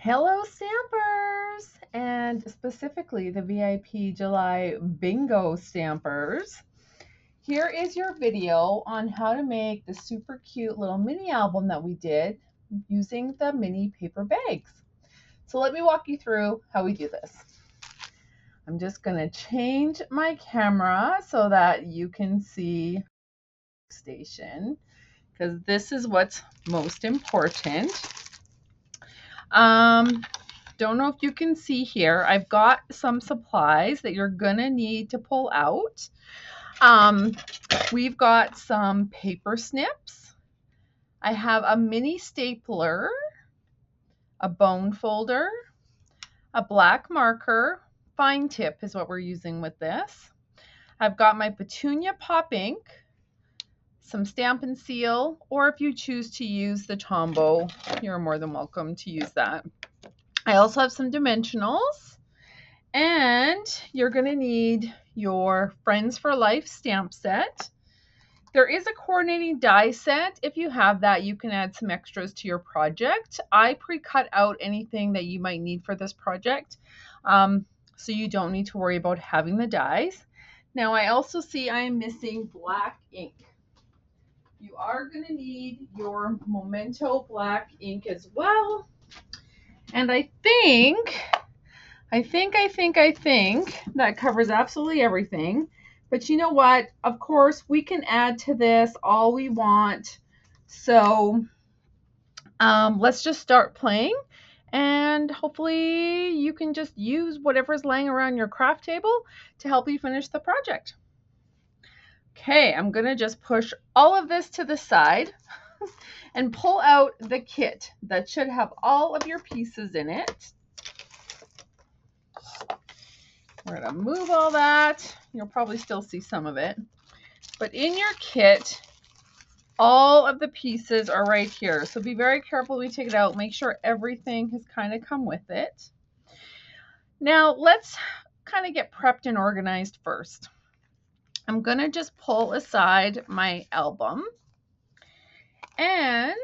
Hello, Stampers, and specifically the VIP July Bingo Stampers. Here is your video on how to make the super cute little mini album that we did using the mini paper bags. So let me walk you through how we do this. I'm just going to change my camera so that you can see station because this is what's most important. Don't know if you can see here. I've got some supplies that you're gonna need to pull out. We've got some paper snips. I have a mini stapler, a bone folder, a black marker. Fine tip is what we're using with this. I've got my Petunia Pop ink, some Stampin' Seal, or if you choose to use the Tombow, you're more than welcome to use that. I also have some dimensionals, and you're going to need your Friends for Life stamp set. There is a coordinating die set. If you have that, you can add some extras to your project. I pre-cut out anything that you might need for this project, so you don't need to worry about having the dies. Now, I also see I am missing black ink. You are going to need your Memento black ink as well. And I think that covers absolutely everything. But you know what? Of course, we can add to this all we want. So let's just start playing. And hopefully you can just use whatever's laying around your craft table to help you finish the project. Okay, I'm going to just push all of this to the side and pull out the kit that should have all of your pieces in it. We're going to move all that. You'll probably still see some of it. But in your kit, all of the pieces are right here. So be very careful when you take it out. Make sure everything has kind of come with it. Now let's kind of get prepped and organized first. I'm going to just pull aside my album. And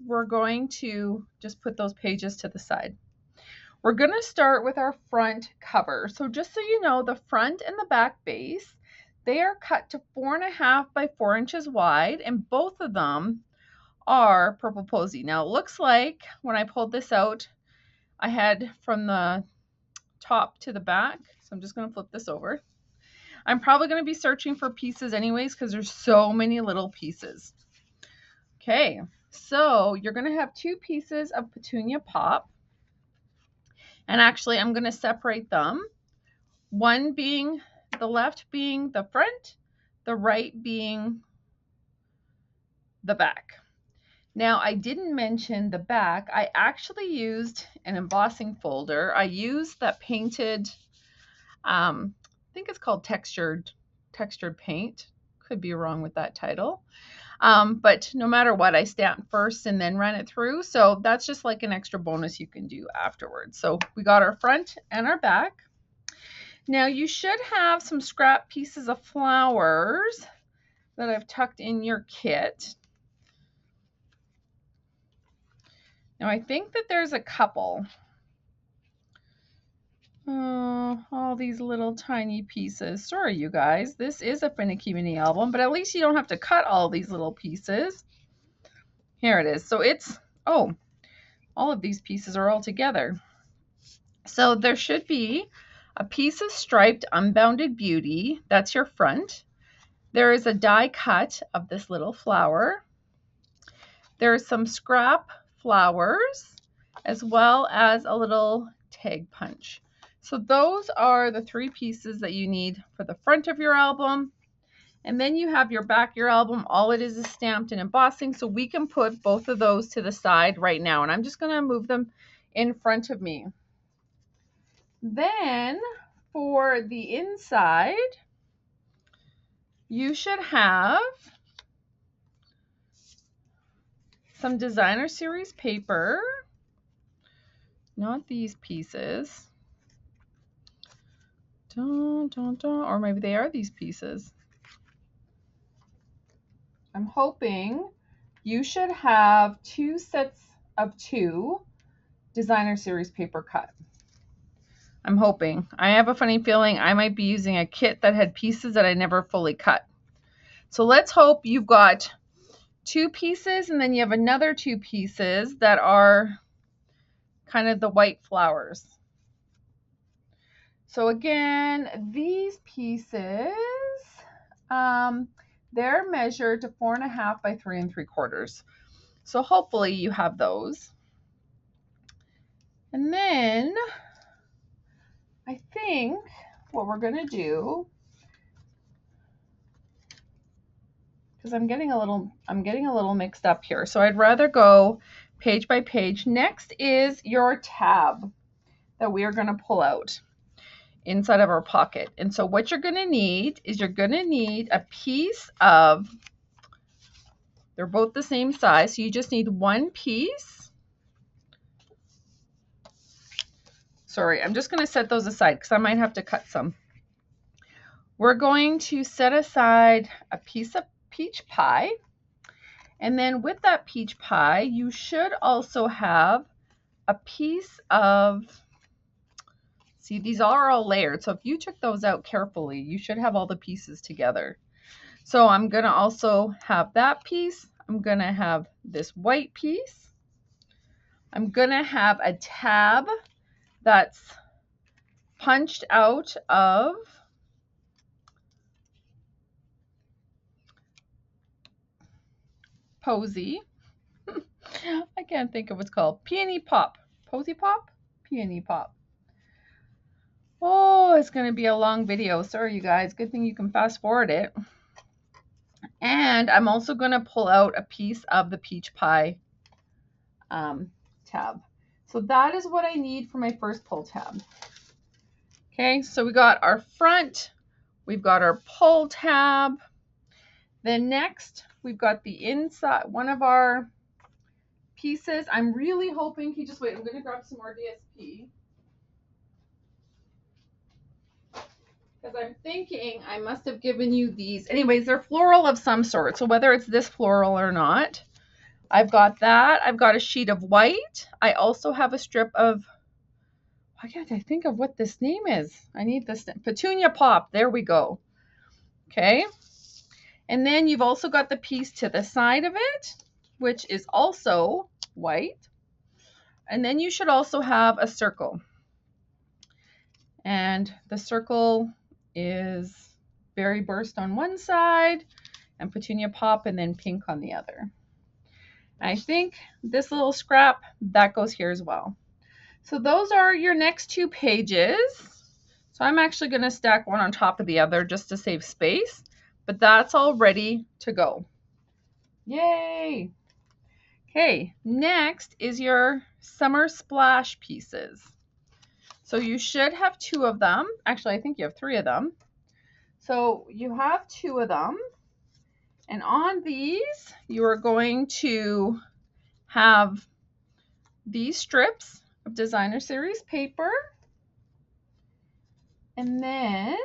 we're going to just put those pages to the side. We're going to start with our front cover. So just so you know, the front and the back base, they are cut to 4.5 by 4 inches wide, and both of them are Purple Posy. Now it looks like when I pulled this out, I had from the top to the back. So I'm just going to flip this over. I'm probably going to be searching for pieces anyways because there's so many little pieces. Okay, so you're going to have 2 pieces of Petunia Pop. And actually, I'm going to separate them. One being the left being the front, the right being the back. Now, I didn't mention the back. I actually used an embossing folder. I used that painted, I think it's called textured paint. Could be wrong with that title. But no matter what, I stamped first and then ran it through. So that's just like an extra bonus you can do afterwards. So we got our front and our back. Now you should have some scrap pieces of flowers that I've tucked in your kit. Now I think that there's a couple. Oh, all these little tiny pieces. Sorry, you guys. This is a finicky mini album, but at least you don't have to cut all these little pieces. Here it is. So it's, oh, all of these pieces are all together. So there should be a piece of striped Unbounded Beauty. That's your front. There is a die cut of this little flower. There's some scrap flowers as well as a little tag punch. So those are the 3 pieces that you need for the front of your album. And then you have your back of your album. All it is stamped and embossing. So we can put both of those to the side right now. And I'm just going to move them in front of me. Then for the inside, you should have some designer series paper. Not these pieces. Or maybe they are these pieces. I'm hoping you should have 2 sets of 2 designer series paper cut. I'm hoping. I have a funny feeling I might be using a kit that had pieces that I never fully cut. So let's hope you've got 2 pieces and then you have another 2 pieces that are kind of the white flowers. So again, these pieces, they're measured to 4.5 by 3 3/4. So hopefully you have those. And then I think what we're going to do, because I'm getting a little mixed up here. So I'd rather go page by page. Next is your tab that we are going to pull out inside of our pocket. And so what you're going to need is you're going to need a piece of, they're both the same size, so you just need 1 piece. Sorry, I'm just going to set those aside because I might have to cut some. We're going to set aside a piece of peach pie. And then with that peach pie, you should also have a piece of, see, these are all layered. So if you took those out carefully, you should have all the pieces together. So I'm going to also have that piece. I'm going to have this white piece. I'm going to have a tab that's punched out of Posy. I can't think of what's called. Peony Pop. Posy Pop? Peony Pop. Oh, it's going to be a long video. Sorry, you guys. Good thing you can fast forward it. And I'm also going to pull out a piece of the peach pie tab. So that is what I need for my first pull tab. Okay, so we got our front. We've got our pull tab. Then next, we've got the inside, one of our pieces. I'm really hoping, just wait, I'm going to grab some more DSP. Because I'm thinking I must have given you these. Anyways, they're floral of some sort. So whether it's this floral or not, I've got that. I've got a sheet of white. I also have a strip of, why can't I think of what this name is? I need this, Petunia Pop. There we go. Okay. And then you've also got the piece to the side of it, which is also white. And then you should also have a circle. And the circle is Berry Burst on one side and Petunia Pop and then pink on the other. And I think this little scrap, that goes here as well. So those are your next 2 pages. So I'm actually going to stack one on top of the other just to save space, but that's all ready to go. Yay! Okay, next is your summer splash pieces. So you should have 2 of them. Actually, I think you have 3 of them. So you have 2 of them. And on these, you are going to have these strips of designer series paper. And then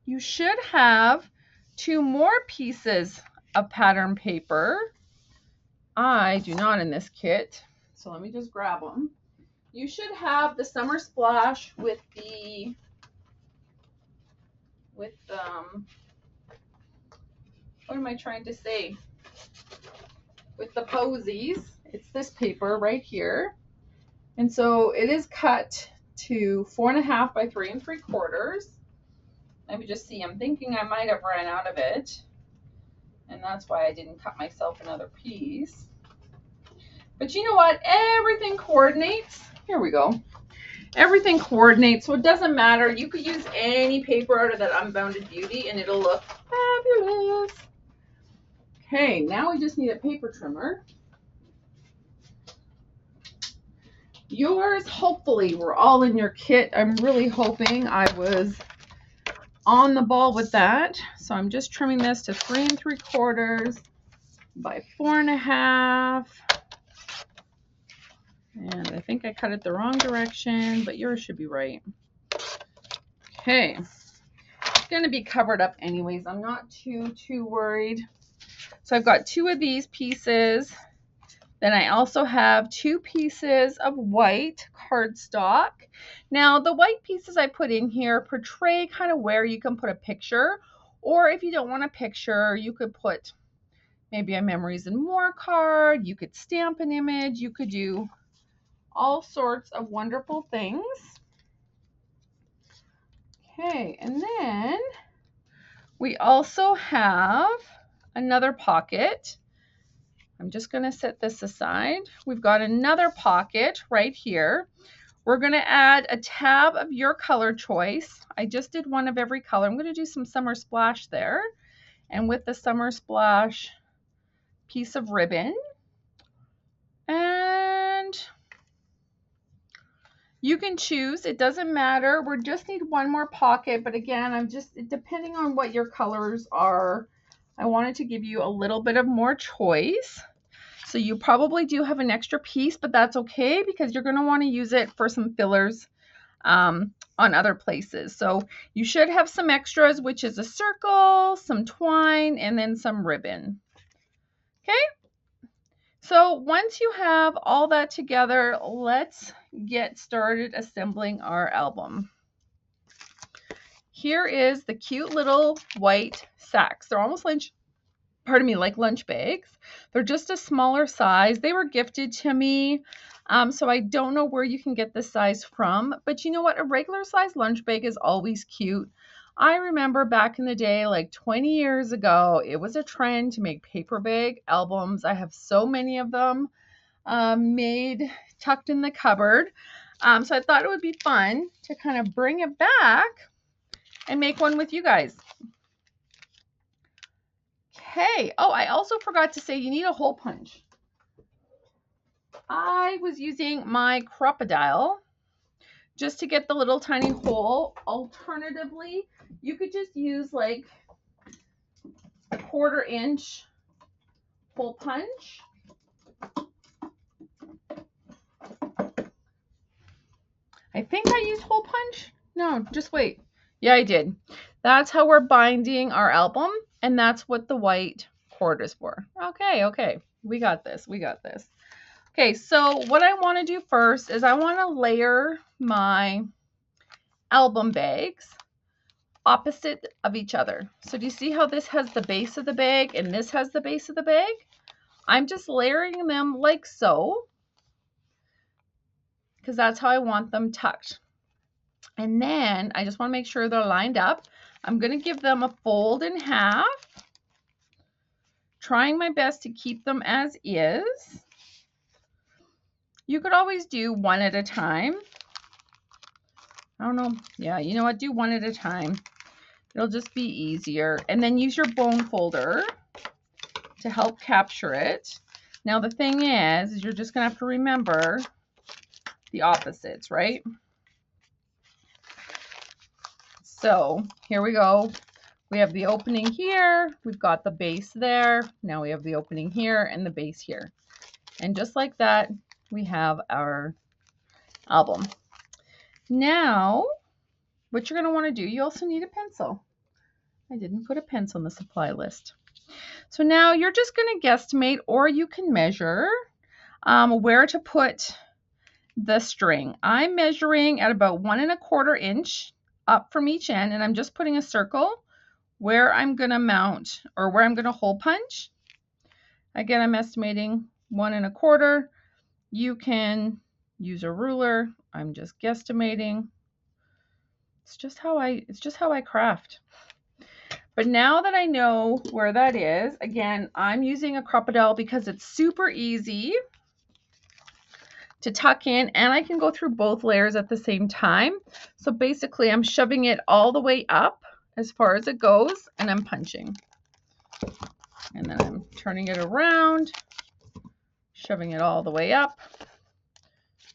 you should have 2 more pieces of pattern paper. I do not in this kit, so let me just grab them. You should have the summer splash with the, what am I trying to say? With the posies. It's this paper right here. And so it is cut to 4.5 by 3 3/4. Let me just see. I'm thinking I might have run out of it. And that's why I didn't cut myself another piece. But you know what? Everything coordinates. Here we go. Everything coordinates, so it doesn't matter. You could use any paper out of that Unbounded Beauty and it'll look fabulous. Okay, now we just need a paper trimmer. Yours, hopefully, were all in your kit. I'm really hoping I was on the ball with that. So I'm just trimming this to 3 3/4 by 4.5. And I think I cut it the wrong direction, but yours should be right. Okay. It's going to be covered up anyways. I'm not too worried. So I've got 2 of these pieces. Then I also have 2 pieces of white cardstock. Now the white pieces I put in here portray kind of where you can put a picture, or if you don't want a picture, you could put maybe a Memories and More card, you could stamp an image, you could do all sorts of wonderful things. Okay, and then we also have another pocket. I'm just going to set this aside. We've got another pocket right here. We're going to add a tab of your color choice. I just did one of every color. I'm going to do some Summer Splash there. And with the Summer Splash piece of ribbon. And you can choose. It doesn't matter. We just need one more pocket. But again, I'm just, depending on what your colors are, I wanted to give you a little bit of more choice. So you probably do have an extra piece, but that's okay because you're going to want to use it for some fillers on other places. So you should have some extras, which is a circle, some twine, and then some ribbon. Okay. So once you have all that together, let's get started assembling our album. Here is the cute little white sacks. They're almost like lunch bags. They're just a smaller size. They were gifted to me, so I don't know where you can get this size from, but you know what? A regular size lunch bag is always cute. I remember back in the day, like 20 years ago, it was a trend to make paper bag albums. I have so many of them made, tucked in the cupboard. So I thought it would be fun to kind of bring it back and make one with you guys. Okay. Oh, I also forgot to say you need a hole punch. I was using my Crop-A-Dile just to get the little tiny hole. Alternatively, you could just use like a 1/4 inch hole punch. I think I used hole punch. No, just wait. Yeah, I did. That's how we're binding our album, and that's what the white cord is for. Okay. We got this. Okay, so what I want to do first is I want to layer my album bags opposite of each other. So do you see how this has the base of the bag and this has the base of the bag? I'm just layering them like so, because that's how I want them tucked. And then I just want to make sure they're lined up. I'm going to give them a fold in half, trying my best to keep them as is. You could always do one at a time. I don't know. Yeah, you know what? Do one at a time. It'll just be easier. And then use your bone folder to help capture it. Now the thing is you're just going to have to remember the opposites, right? So here we go. We have the opening here. We've got the base there. Now we have the opening here and the base here. And just like that, we have our album. Now, what you're going to want to do, you also need a pencil. I didn't put a pencil on the supply list. So now you're just going to guesstimate, or you can measure where to put the string. I'm measuring at about 1 1/4 inch up from each end, and I'm just putting a circle where I'm going to mount, or where I'm going to hole punch. Again, I'm estimating 1 1/4. You can use a ruler. I'm just guesstimating. It's just how I craft. But now that I know where that is, again, I'm using a Crop-A-Dile because it's super easy to tuck in, and I can go through both layers at the same time. So basically I'm shoving it all the way up as far as it goes, and I'm punching. And then I'm turning it around, shoving it all the way up.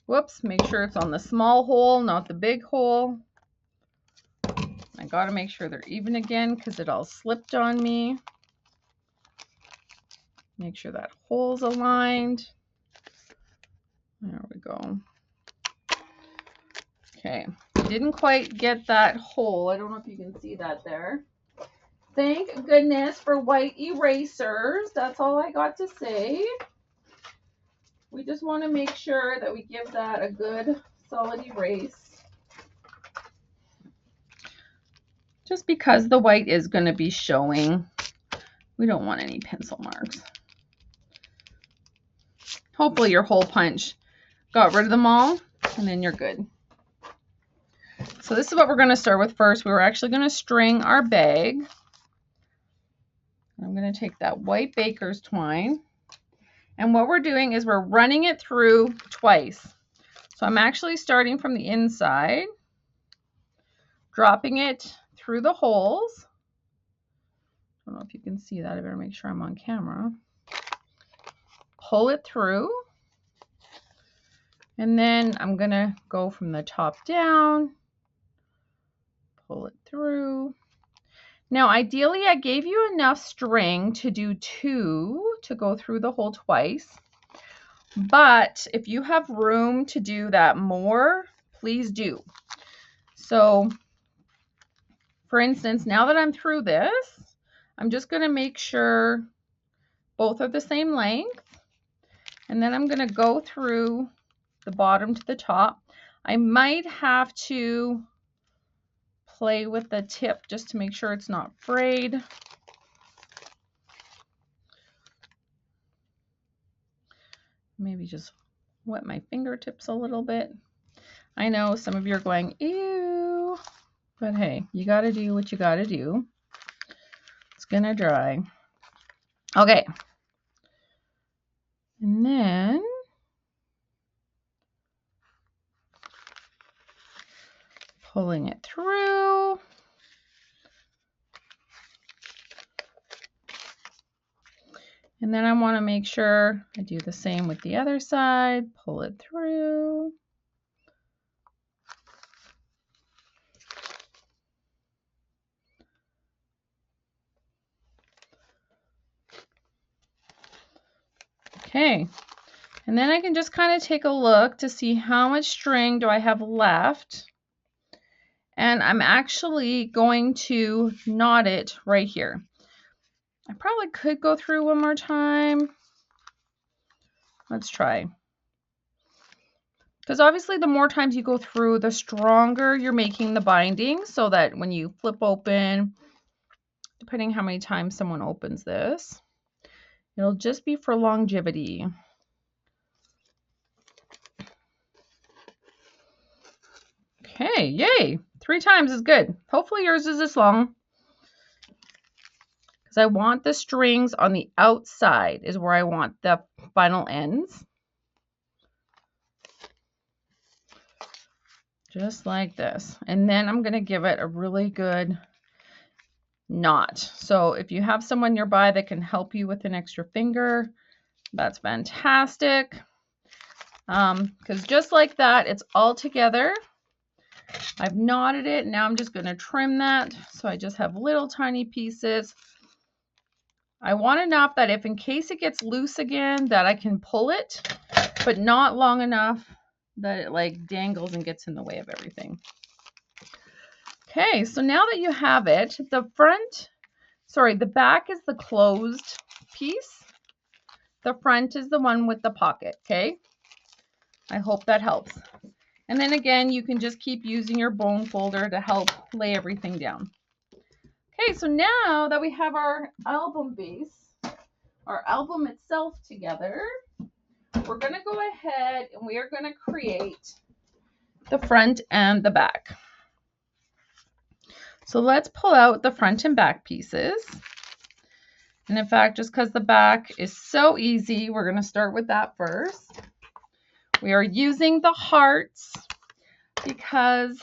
Whoops, make sure it's on the small hole, not the big hole. I gotta make sure they're even again because it all slipped on me. Make sure that hole's aligned. There we go. Okay, didn't quite get that hole. I don't know if you can see that there. Thank goodness for white erasers. That's all I got to say. We just want to make sure that we give that a good solid erase. Just because the white is going to be showing, we don't want any pencil marks. Hopefully your hole punch got rid of them all, and then you're good. So this is what we're going to start with first. We were actually going to string our bag. I'm going to take that white baker's twine. And what we're doing is we're running it through twice. So I'm actually starting from the inside, dropping it through the holes. I don't know if you can see that. I better make sure I'm on camera. Pull it through. And then I'm going to go from the top down, pull it through. Now, ideally, I gave you enough string to do 2 to go through the hole twice. But if you have room to do that more, please do. So, for instance, now that I'm through this, I'm just going to make sure both are the same length. And then I'm going to go through the bottom to the top. I might have to play with the tip just to make sure it's not frayed. Maybe just wet my fingertips a little bit. I know some of you are going, ew, but hey, you got to do what you got to do. It's going to dry. Okay. And then pulling it through. And then I want to make sure I do the same with the other side. Pull it through. Okay. And then I can just kind of take a look to see how much string do I have left. And I'm actually going to knot it right here. I probably could go through one more time. Let's try. Because obviously the more times you go through, the stronger you're making the binding, so that when you flip open, depending how many times someone opens this, it'll just be for longevity. Okay, yay! 3 times is good. Hopefully yours is this long. Because I want the strings on the outside is where I want the final ends. Just like this. And then I'm going to give it a really good knot. So if you have someone nearby that can help you with an extra finger, that's fantastic. Because just like that, it's all together. I've knotted it. Now I'm just going to trim that. So I just have little tiny pieces. I want enough that if in case it gets loose again, that I can pull it, but not long enough that it like dangles and gets in the way of everything. Okay, so now that you have it, the back is the closed piece. The front is the one with the pocket, okay? I hope that helps. And then again, you can just keep using your bone folder to help lay everything down. Okay, so now that we have our album base, our album itself together, we're going to go ahead and we are going to create the front and the back. So let's pull out the front and back pieces. And in fact, just because the back is so easy, we're going to start with that first. We are using the hearts because,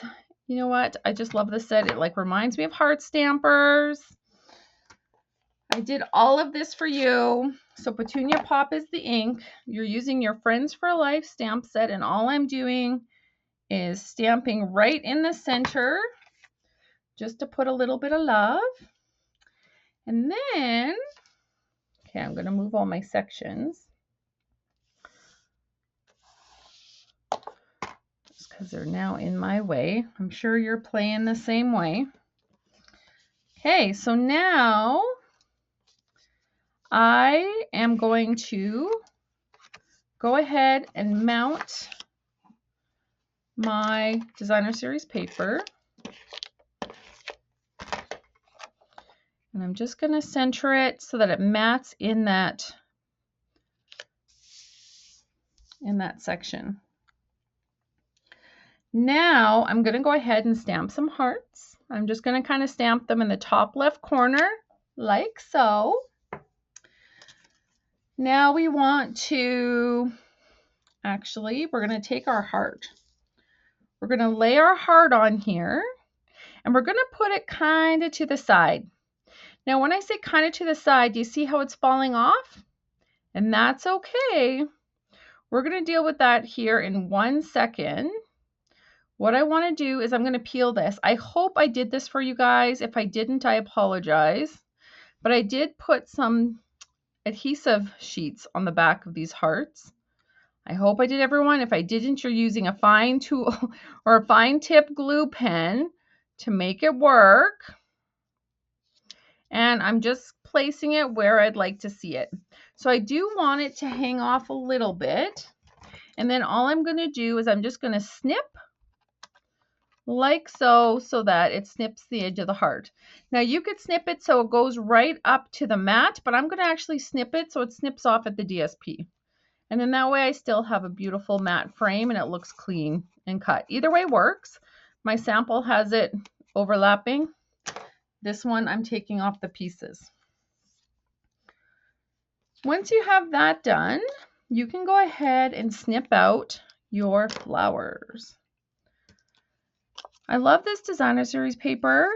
you know what? I just love this set. It like reminds me of heart stampers. I did all of this for you. So Petunia Pop is the ink. You're using your Friends for Life stamp set, and all I'm doing is stamping right in the center just to put a little bit of love. And then, okay, I'm going to move all my sections just because they're now in my way. I'm sure you're playing the same way. Okay, so now I am going to go ahead and mount my designer series paper. And I'm just going to center it so that it mats in that section. Now I'm going to go ahead and stamp some hearts. I'm just going to kind of stamp them in the top left corner like so. Now we want to, actually, we're going to take our heart. We're going to lay our heart on here and we're going to put it kind of to the side. Now when I say kind of to the side, do you see how it's falling off? And that's okay. We're going to deal with that here in 1 second. What I want to do is I'm going to peel this. I hope I did this for you guys. If I didn't, I apologize. But I did put some adhesive sheets on the back of these hearts. I hope I did, everyone. If I didn't, you're using a fine tool or a fine tip glue pen to make it work. And I'm just placing it where I'd like to see it. So I do want it to hang off a little bit. And then all I'm going to do is I'm just going to snip like so, so that it snips the edge of the heart. Now you could snip it so it goes right up to the mat, but I'm going to actually snip it so it snips off at the DSP. And then that way I still have a beautiful matte frame and it looks clean and cut. Either way works. My sample has it overlapping. This one I'm taking off the pieces. Once you have that done, you can go ahead and snip out your flowers. I love this designer series paper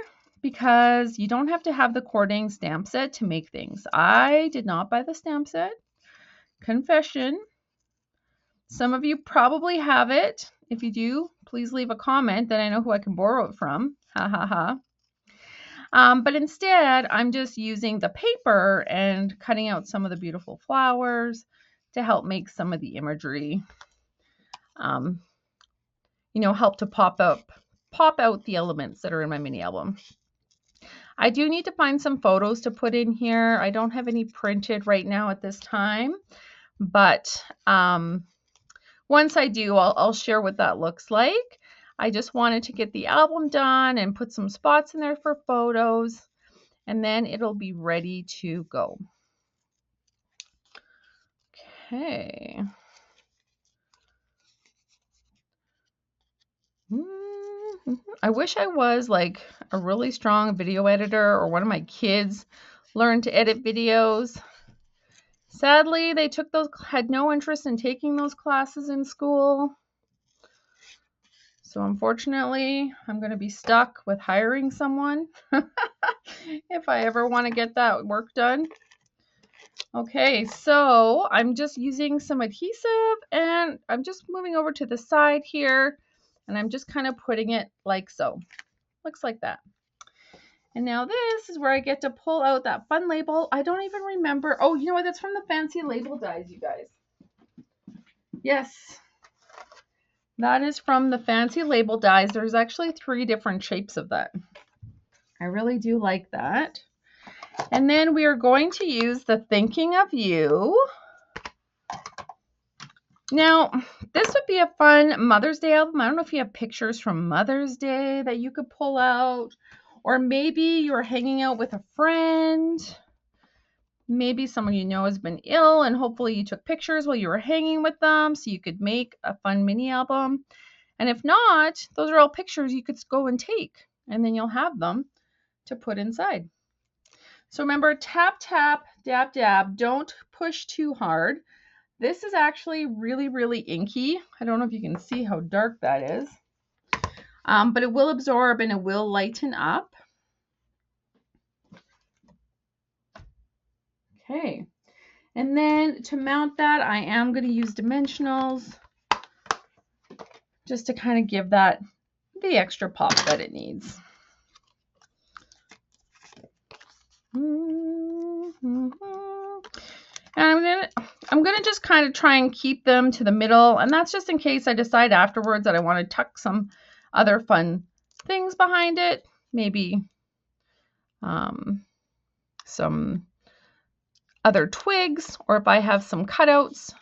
because you don't have to have the cording stamp set to make things. I did not buy the stamp set. Confession. Some of you probably have it. If you do, please leave a comment, then I know who I can borrow it from. Ha ha ha. But instead, I'm just using the paper and cutting out some of the beautiful flowers to help make some of the imagery, help to pop out the elements that are in my mini album. I do need to find some photos to put in here. I don't have any printed right now at this time, but once I do, I'll share what that looks like. I just wanted to get the album done and put some spots in there for photos, and then it'll be ready to go. Okay. I wish I was like a really strong video editor or one of my kids learned to edit videos. Sadly, they had no interest in taking those classes in school. So unfortunately, I'm going to be stuck with hiring someone if I ever want to get that work done. Okay, so I'm just using some adhesive and I'm just moving over to the side here and I'm just kind of putting it like so. Looks like that. And now this is where I get to pull out that fun label. I don't even remember. Oh, you know what? That's from the Fancy Label Dies, you guys. Yes. That is from the Fancy Label Dies. There's actually 3 different shapes of that. I really do like that. And then we are going to use the Thinking of You. Now, this would be a fun Mother's Day album. I don't know if you have pictures from Mother's Day that you could pull out. Or maybe you're hanging out with a friend. Maybe someone you know has been ill and hopefully you took pictures while you were hanging with them so you could make a fun mini album. And if not, those are all pictures you could go and take and then you'll have them to put inside. So remember, tap, tap, dab, dab. Don't push too hard. This is actually really, really inky. I don't know if you can see how dark that is. But it will absorb and it will lighten up. Okay. And then to mount that, I am going to use dimensionals just to kind of give that the extra pop that it needs. And I'm gonna just kind of try and keep them to the middle, and that's just in case I decide afterwards that I want to tuck some other fun things behind it, maybe some other twigs, or if I have some cutouts,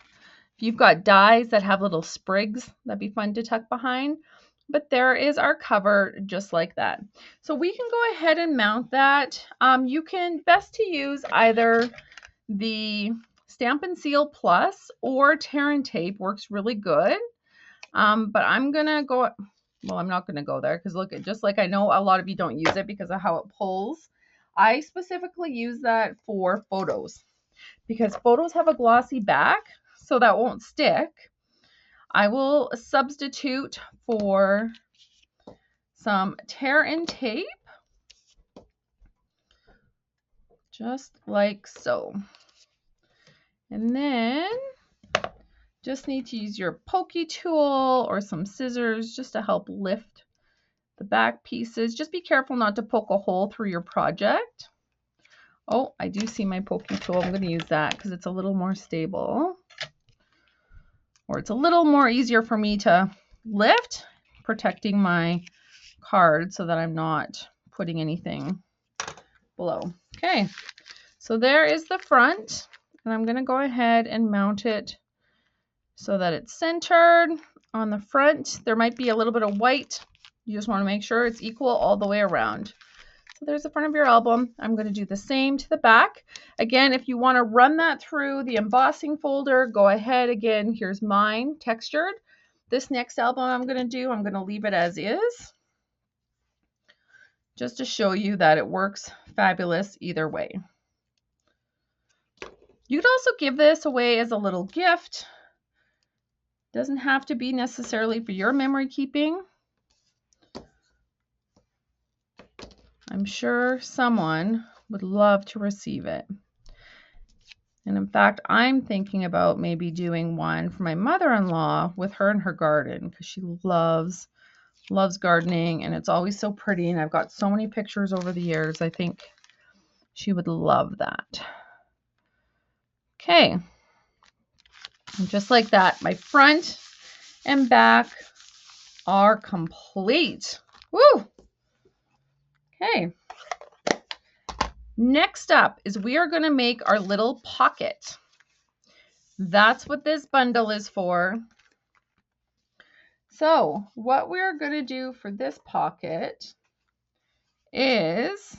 If you've got dies that have little sprigs, that'd be fun to tuck behind. But there is our cover just like that. So we can go ahead and mount that. You can best to use either the Stamp and Seal Plus or Tear and Tape works really good. But I'm gonna go, well, I'm not gonna go there because look, just like I know a lot of you don't use it because of how it pulls. I specifically use that for photos because photos have a glossy back, so that won't stick. I will substitute for some Tear and Tape, just like so. And then just need to use your pokey tool or some scissors just to help lift the back pieces. Just be careful not to poke a hole through your project. Oh, I do see my pokey tool. I'm going to use that because it's a little more stable. Or it's a little more easier for me to lift, protecting my card so that I'm not putting anything below. Okay, so there is the front, and I'm going to go ahead and mount it so that it's centered on the front. There might be a little bit of white. You just want to make sure it's equal all the way around. So there's the front of your album. I'm going to do the same to the back. Again, if you want to run that through the embossing folder, go ahead. Again, here's mine textured. This next album I'm going to leave it as is, just to show you that it works fabulous either way. You could also give this away as a little gift. Doesn't have to be necessarily for your memory keeping. I'm sure someone would love to receive it. And in fact, I'm thinking about maybe doing one for my mother-in-law with her in her garden because she loves gardening and it's always so pretty. And I've got so many pictures over the years. I think she would love that. Okay. And just like that, my front and back are complete. Woo! Okay. Next up is we are going to make our little pocket. That's what this bundle is for. So what we're going to do for this pocket is,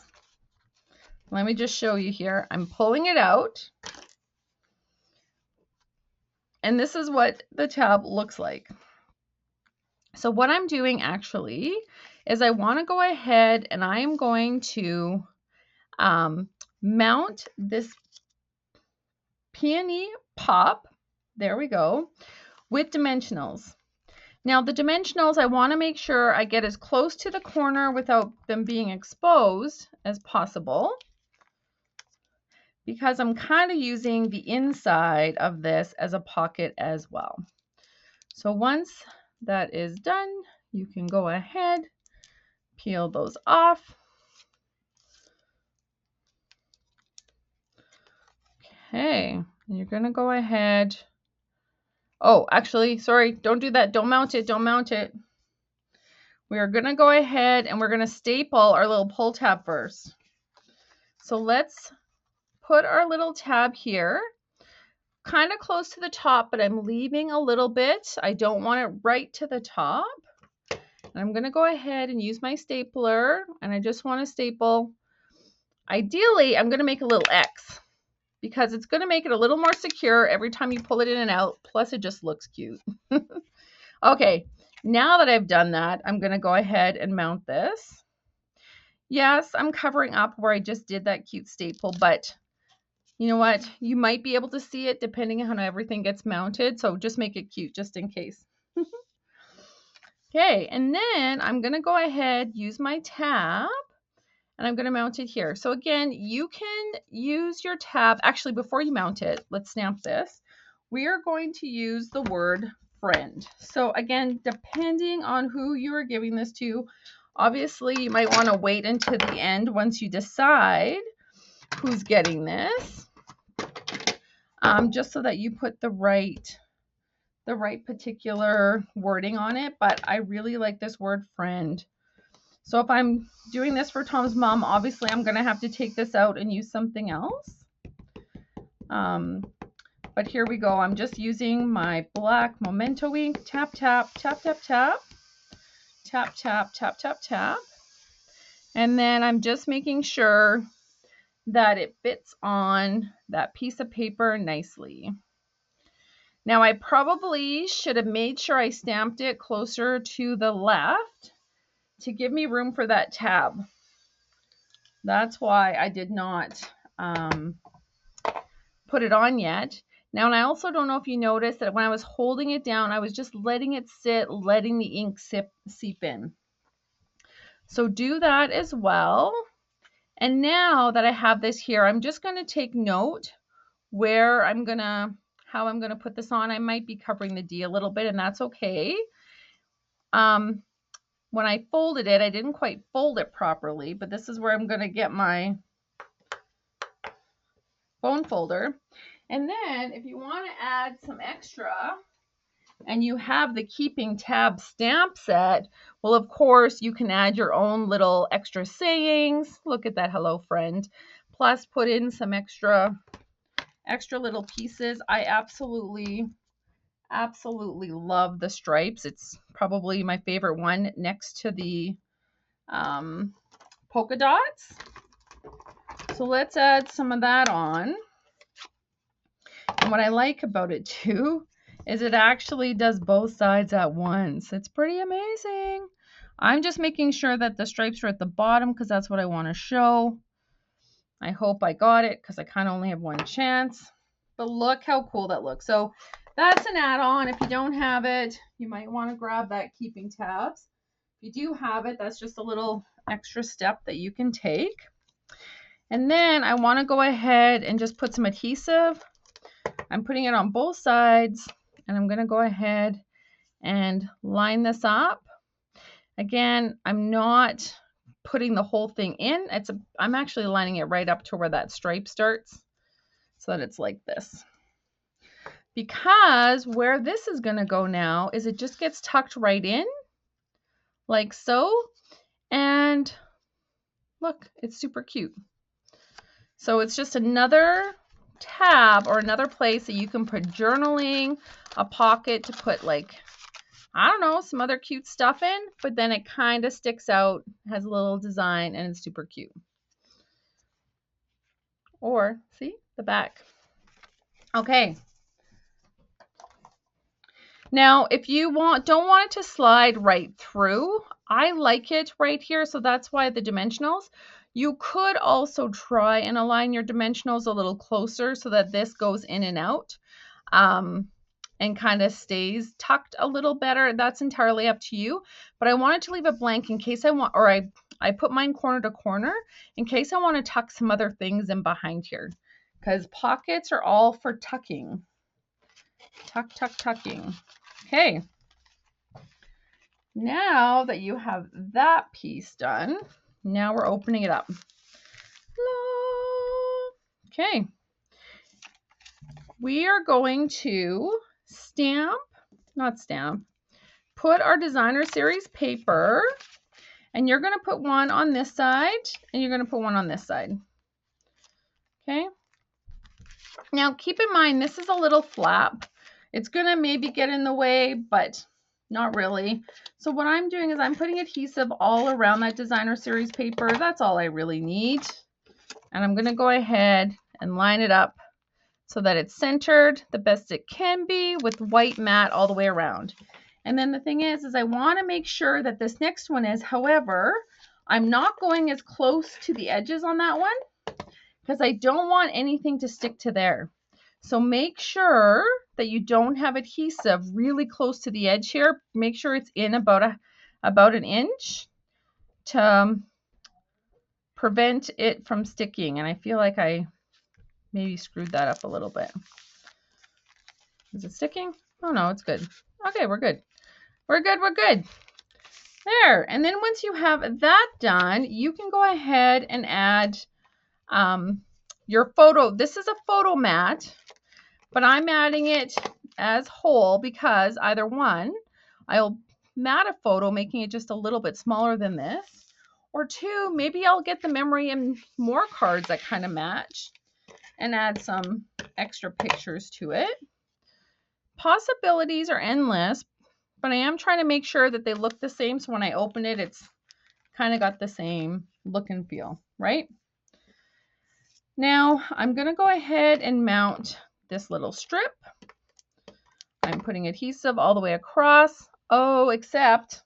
let me just show you here. I'm pulling it out. And this is what the tab looks like. So what I'm doing actually is I want to go ahead and I am going to mount this peony pop, there we go, with dimensionals. Now the dimensionals, I want to make sure I get as close to the corner without them being exposed as possible, because I'm kind of using the inside of this as a pocket as well. So once that is done, you can go ahead, peel those off. Okay, and you're going to go ahead. Oh, actually, sorry, don't do that. Don't mount it. Don't mount it. We are going to go ahead and we're going to staple our little pull tab first. So let's put our little tab here, kind of close to the top, but I'm leaving a little bit. I don't want it right to the top. And I'm going to go ahead and use my stapler, and I just want to staple. Ideally, I'm going to make a little X because it's going to make it a little more secure every time you pull it in and out. Plus, it just looks cute. Okay, now that I've done that, I'm going to go ahead and mount this. Yes, I'm covering up where I just did that cute staple, but you know what? You might be able to see it depending on how everything gets mounted. So just make it cute just in case. Okay, and then I'm going to go ahead, use my tab, and I'm going to mount it here. So again, you can use your tab. Actually, before you mount it, let's stamp this. We are going to use the word friend. So again, depending on who you are giving this to, obviously you might want to wait until the end once you decide who's getting this, just so that you put the right particular wording on it. But I really like this word friend. So if I'm doing this for Tom's mom, but But here we go. I'm just using my black Memento ink. Tap, tap, tap, tap, tap. Tap, tap, tap, tap, tap. And then I'm just making sure that it fits on that piece of paper nicely. Now I probably should have made sure I stamped it closer to the left to give me room for that tab. That's why I did not put it on yet. Now, and I also don't know if you noticed that when I was holding it down, I was just letting it sit, letting the ink seep in. So do that as well. And now that I have this here, I'm just going to take note where how I'm going to put this on. I might be covering the D a little bit, and that's okay. When I folded it, I didn't quite fold it properly, but this is where I'm going to get my bone folder. And then if you want to add some extra and you have the Keeping Tab stamp set, well, of course, you can add your own little extra sayings. Look at that, hello friend. Plus put in some extra little pieces. I absolutely love the stripes. It's probably my favorite one next to the polka dots. So let's add some of that on. And what I like about it too is it actually does both sides at once. It's pretty amazing. I'm just making sure that the stripes are at the bottom because that's what I want to show. I hope I got it because I kind of only have one chance. But look how cool that looks. So that's an add-on. If you don't have it, you might want to grab that Keeping Tabs. If you do have it, that's just a little extra step that you can take. And then I want to go ahead and just put some adhesive. I'm putting it on both sides, and I'm going to go ahead and line this up. Again, I'm not putting the whole thing in. I'm actually lining it right up to where that stripe starts so that it's like this. Because where this is going to go now is it just gets tucked right in like so. And look, it's super cute. So it's just another tab or another place that you can put journaling, a pocket to put like, I don't know, some other cute stuff in, but then it kind of sticks out, has a little design, and it's super cute. Or see the back. Okay. Now, if you don't want it to slide right through, I like it right here, so that's why the dimensionals. You could also try and align your dimensionals a little closer so that this goes in and out and kind of stays tucked a little better. That's entirely up to you, but I wanted to leave it blank in case I want, or I put mine corner to corner in case I want to tuck some other things in behind here, because pockets are all for tucking. Tuck, tuck, tucking. Okay. Now that you have that piece done, now we're opening it up. Okay. We are going to put our designer series paper, and you're going to put one on this side and you're going to put one on this side. Okay. Now keep in mind, this is a little flap. It's going to maybe get in the way, but not really. So what I'm doing is I'm putting adhesive all around that designer series paper. That's all I really need. And I'm going to go ahead and line it up so that it's centered the best it can be with white matte all the way around. And then the thing is I want to make sure that this next one is, however, I'm not going as close to the edges on that one because I don't want anything to stick to there. So make sure that you don't have adhesive really close to the edge here. Make sure it's in about an inch to prevent it from sticking. And I feel like I maybe screwed that up a little bit. Is it sticking? Oh no, it's good. Okay, we're good. We're good. There. And then once you have that done, you can go ahead and add your photo. This is a photo mat, but I'm adding it as whole because either one, I'll mat a photo, making it just a little bit smaller than this, or two, maybe I'll get the memory and more cards that kind of match. and add some extra pictures to it. Possibilities are endless, but I am trying to make sure that they look the same, so when I open it, it's kind of got the same look and feel, right? Now I'm going to go ahead and mount this little strip. I'm putting adhesive all the way across. Oh, except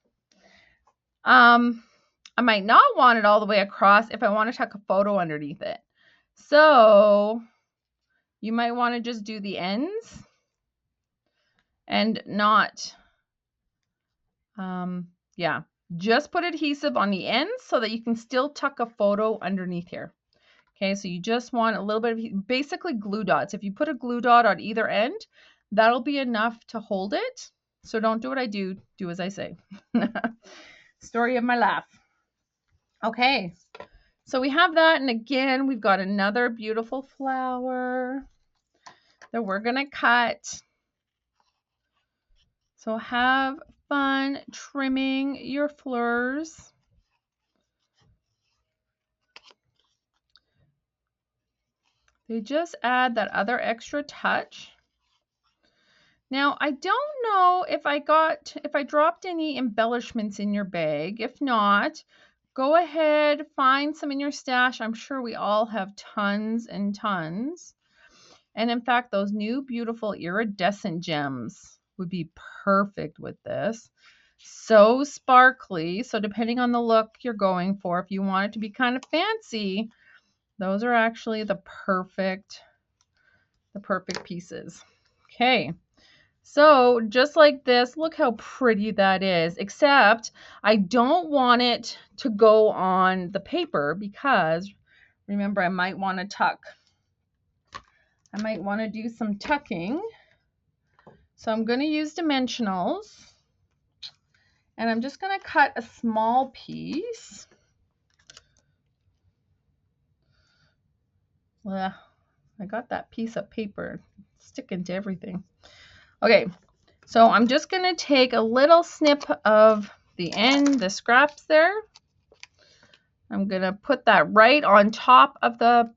I might not want it all the way across if I want to tuck a photo underneath it. So you might want to just do the ends and not, just put adhesive on the ends so that you can still tuck a photo underneath here. Okay, so you just want a little bit of, basically glue dots. If you put a glue dot on either end, that'll be enough to hold it. So don't do what I do, do as I say. Story of my life. Okay, so we have that, and again, we've got another beautiful flower that we're gonna cut. So have fun trimming your flowers. They just add that other extra touch. Now, I don't know if I dropped any embellishments in your bag. If not, go ahead, find some in your stash. I'm sure we all have tons and tons. And in fact, those new beautiful iridescent gems would be perfect with this. So sparkly. So depending on the look you're going for, if you want it to be kind of fancy, those are actually the perfect pieces. Okay. So just like this, look how pretty that is, except I don't want it to go on the paper because remember, I might want to tuck. I might want to do some tucking. So I'm going to use dimensionals, and I'm just going to cut a small piece. Ugh, I got that piece of paper sticking to everything. Okay, so I'm just going to take a little snip of the end, the scraps there. I'm going to put that right on top of the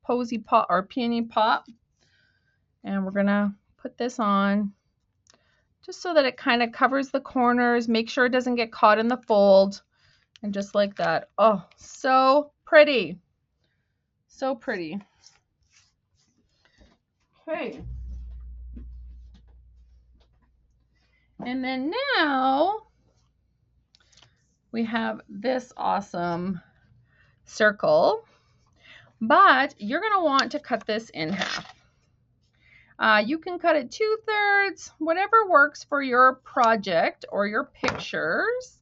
posy pot or peony pot. And we're going to put this on just so that it kind of covers the corners. Make sure it doesn't get caught in the fold. And just like that. Oh, so pretty. So pretty. Okay. And then now we have this awesome circle, but you're going to want to cut this in half. You can cut it 2/3, whatever works for your project or your pictures,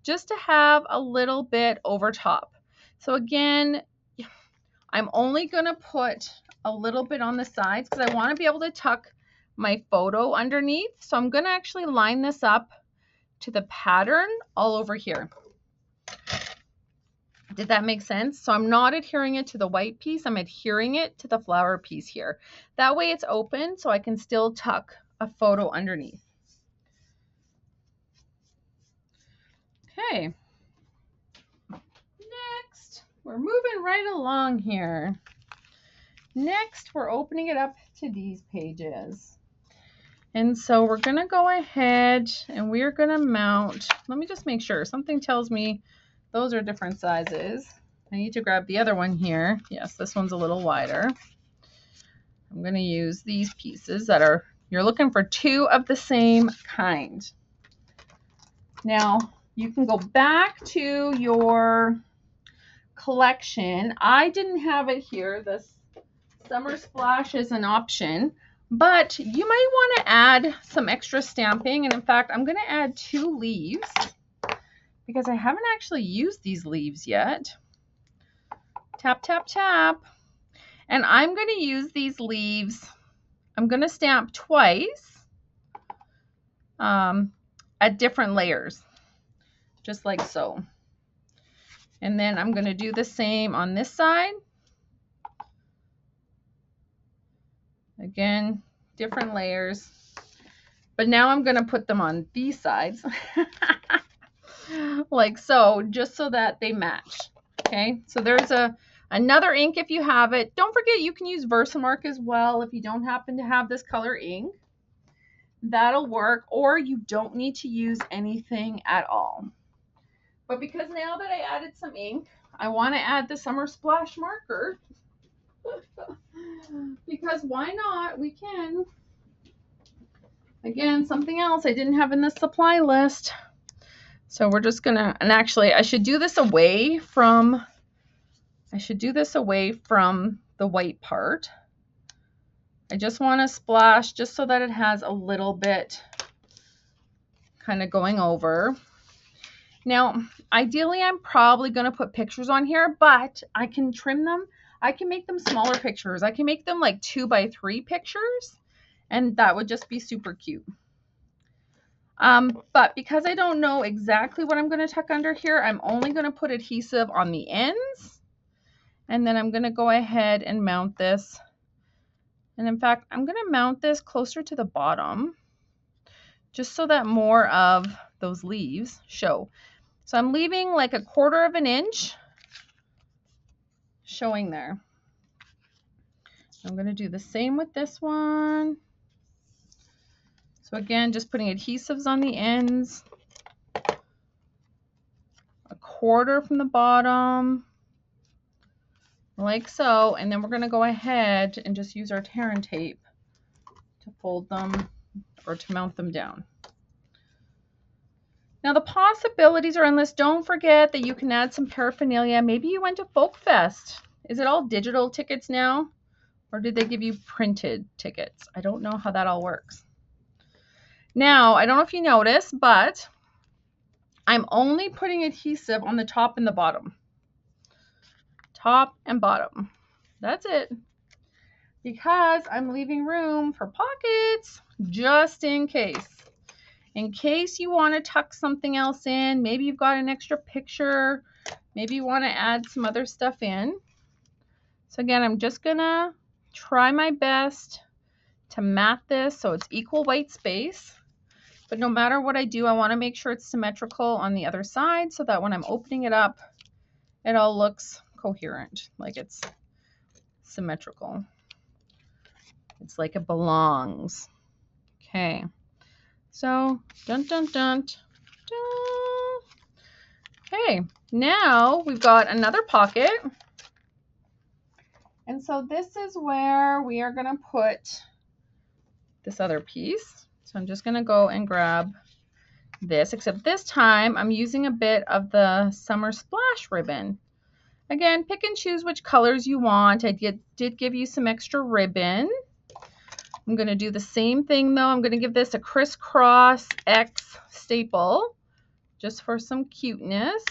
just to have a little bit over top. So again, I'm only going to put a little bit on the sides because I want to be able to tuck my photo underneath. So I'm going to actually line this up to the pattern all over here. Did that make sense? So I'm not adhering it to the white piece. I'm adhering it to the flower piece here. That way it's open so I can still tuck a photo underneath. Okay. Next, we're moving right along here. Next, we're opening it up to these pages. And so we're going to go ahead and we're going to mount. Let me just make sure. Something tells me those are different sizes. I need to grab the other one here. Yes, this one's a little wider. I'm going to use these pieces that are, you're looking for 2 of the same kind. Now, you can go back to your collection. I didn't have it here. This Summer Splash is an option, but you might want to add some extra stamping. And in fact, I'm going to add 2 leaves because I haven't actually used these leaves yet. Tap, tap, tap. And I'm going to use these leaves. I'm going to stamp twice at different layers, just like so. And then I'm going to do the same on this side. Again, different layers. But now I'm going to put them on these sides. Like so, just so that they match. Okay, so there's a Another ink if you have it. Don't forget you can use Versamark as well if you don't happen to have this color ink. That'll work, or you don't need to use anything at all. But because now that I added some ink, I want to add the Summer Splash marker. Because why not? We can. Again, something else I didn't have in the supply list. So we're just gonna, and actually I should do this away from the white part. I just want to splash just so that it has a little bit kind of going over. Now, ideally, I'm probably going to put pictures on here, but I can trim them. I can make them smaller pictures. I can make them like 2x3 pictures, and that would just be super cute. But because I don't know exactly what I'm going to tuck under here, I'm only going to put adhesive on the ends, and then I'm going to go ahead and mount this. And in fact, I'm going to mount this closer to the bottom just so that more of those leaves show. So I'm leaving like 1/4 of an inch showing there. I'm going to do the same with this one. So again, just putting adhesives on the ends. 1/4 from the bottom. Like so, and then we're going to go ahead and just use our tear and tape to fold them or to mount them down. Now the possibilities are endless. Don't forget that you can add some paraphernalia. Maybe you went to Folk Fest. Is it all digital tickets now? Or did they give you printed tickets? I don't know how that all works. Now, I don't know if you noticed, but I'm only putting adhesive on the top and the bottom. Top and bottom. That's it. Because I'm leaving room for pockets just in case. In case you want to tuck something else in, maybe you've got an extra picture, maybe you want to add some other stuff in. So again, I'm just gonna try my best to mat this so it's equal white space. But no matter what I do, I want to make sure it's symmetrical on the other side so that when I'm opening it up, it all looks coherent, like it's symmetrical. It's like it belongs. Okay. So, dun, dun, dun, dun. Okay, now we've got another pocket. And so this is where we are going to put this other piece. So I'm just going to go and grab this, except this time I'm using a bit of the Summer Splash ribbon. Again, pick and choose which colors you want. I did give you some extra ribbon. I'm going to do the same thing though. I'm going to give this a crisscross X staple just for some cuteness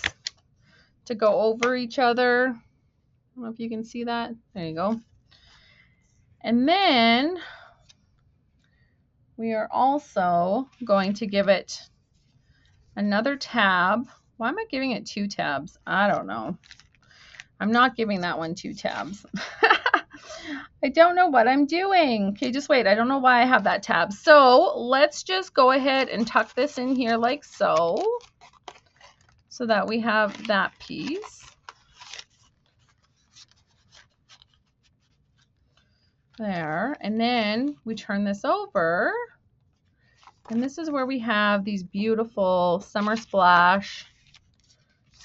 to go over each other. I don't know if you can see that. There you go. And then we are also going to give it another tab. Why am I giving it 2 tabs? I don't know. I'm not giving that one 2 tabs. I don't know what I'm doing. Okay, just wait. I don't know why I have that tab. So let's just go ahead and tuck this in here like so that we have that piece. There. And then we turn this over. And this is where we have these beautiful Summer Splash.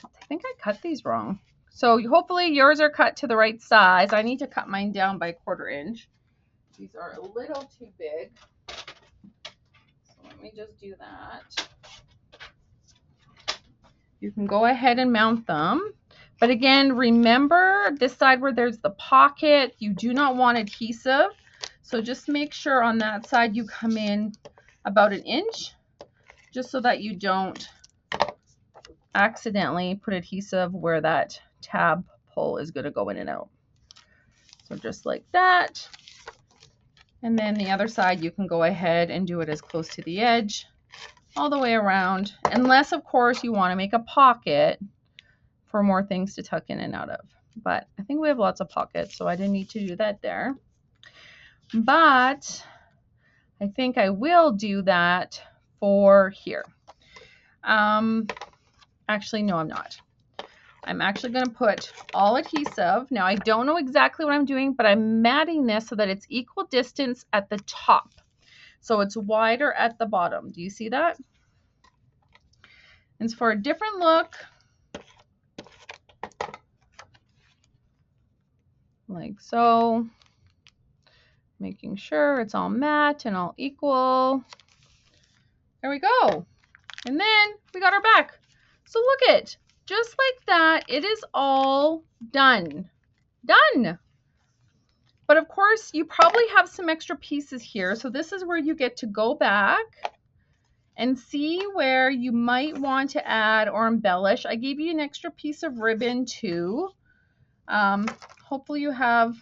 I think I cut these wrong. So hopefully yours are cut to the right size. I need to cut mine down by 1/4 inch. These are a little too big. So let me just do that. You can go ahead and mount them. But again, remember this side where there's the pocket, you do not want adhesive. So just make sure on that side you come in about 1 inch, just so that you don't accidentally put adhesive where that tab pull is going to go in and out. So just like that. And then the other side, you can go ahead and do it as close to the edge all the way around, unless of course you want to make a pocket for more things to tuck in and out of. But I think we have lots of pockets, so I didn't need to do that there. But I think I will do that for here. Actually, no, I'm not. I'm actually going to put all adhesive. Now, I don't know exactly what I'm doing, but I'm matting this so that it's equal distance at the top. So it's wider at the bottom. Do you see that? It's for a different look. Like so. Making sure it's all matte and all equal. There we go. And then we got our back. So look it. Just like that, it is all done. Done. But of course, you probably have some extra pieces here. So this is where you get to go back and see where you might want to add or embellish. I gave you an extra piece of ribbon too. Hopefully you have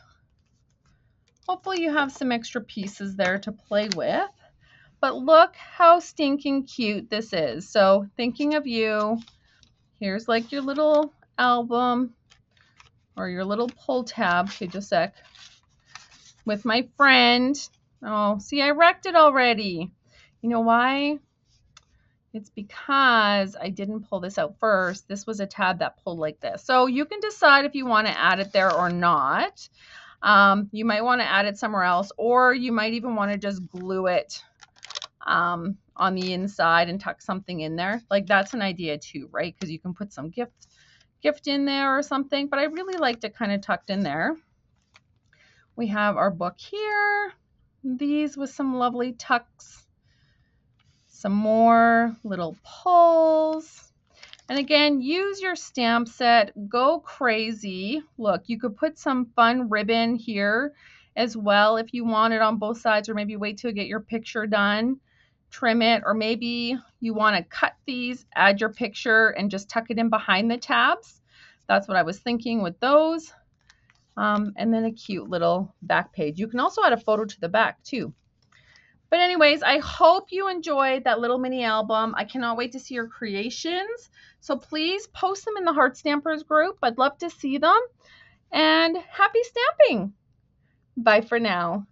some extra pieces there to play with. But look how stinking cute this is. So thinking of you, here's like your little album or your little pull tab. Okay, just a sec. With my friend. Oh, see, I wrecked it already. You know why? It's because I didn't pull this out first. This was a tab that pulled like this. So you can decide if you want to add it there or not. You might want to add it somewhere else, or you might even want to just glue it on the inside and tuck something in there. Like that's an idea too, right? Because you can put some gift in there or something, but I really liked it kind of tucked in there. We have our book here. These with some lovely tucks. Some more little pulls. And again, use your stamp set. Go crazy. Look, you could put some fun ribbon here as well if you want it on both sides, or maybe wait till you get your picture done. Trim it, or maybe you want to cut these, add your picture, and just tuck it in behind the tabs. That's what I was thinking with those. And then a cute little back page. You can also add a photo to the back too. But anyways, I hope you enjoyed that little mini album. I cannot wait to see your creations. So please post them in the Heart Stampers group. I'd love to see them. And happy stamping. Bye for now.